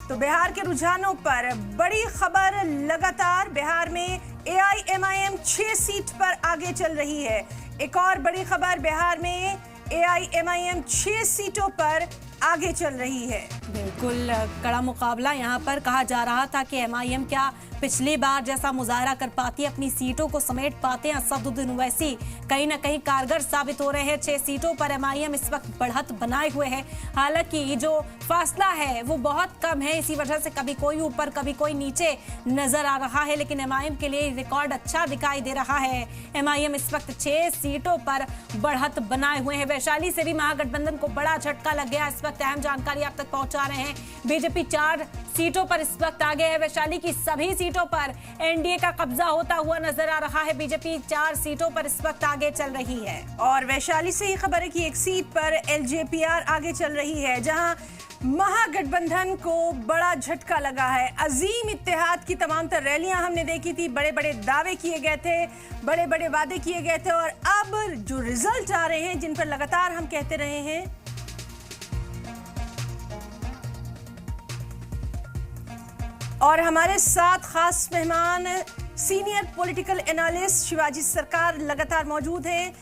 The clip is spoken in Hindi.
तो बिहार के रुझानों पर बड़ी खबर लगातार बिहार में एआईएमआईएम 6 सीट पर आगे चल रही है। एक और बड़ी खबर बिहार में एआईएमआईएम 6 सीटों पर आगे चल रही है। बिल्कुल कड़ा मुकाबला यहाँ पर कहा जा रहा था कि एमआईएम क्या पिछली बार जैसा मुजाहरा कर पाती है, अपनी सीटों को समेट पाते हैं असदुद्दीन ओवैसी, कहीं ना कहीं कारगर साबित हो रहे हैं। 6 सीटों पर एमआईएम इस वक्त बढ़त बनाए हुए है। हालांकि जो फासला है वो बहुत कम है, इसी वजह से कभी कोई ऊपर कभी कोई नीचे नजर आ रहा है, लेकिन एमआईएम के लिए रिकॉर्ड अच्छा दिखाई दे रहा है। एमआईएम इस वक्त 6 सीटों पर बढ़त बनाए हुए हैं। वैशाली से भी महागठबंधन को बड़ा झटका लग गया। इस वक्त अहम जानकारी आप तक पहुंचा रहे हैं। बीजेपी 4 सीटों पर इस वक्त आगे है। वैशाली की सभी सीटों पर एनडीए का कब्जा होता हुआ नजर आ रहा है। बीजेपी 4 सीटों पर इस वक्त आगे चल रही है। और वैशाली से ही खबर है कि एक सीट पर एलजेपीआर आगे चल रही है, जहां महागठबंधन को बड़ा झटका लगा है। अजीम इत्तेहाद की तमाम तर रैलियां हमने देखी थी, बड़े बड़े दावे किए गए थे, बड़े बड़े वादे किए गए थे, और अब जो रिजल्ट आ रहे हैं जिन पर लगातार हम कहते रहे हैं, और हमारे साथ खास मेहमान सीनियर पॉलिटिकल एनालिस्ट शिवाजी सरकार लगातार मौजूद हैं।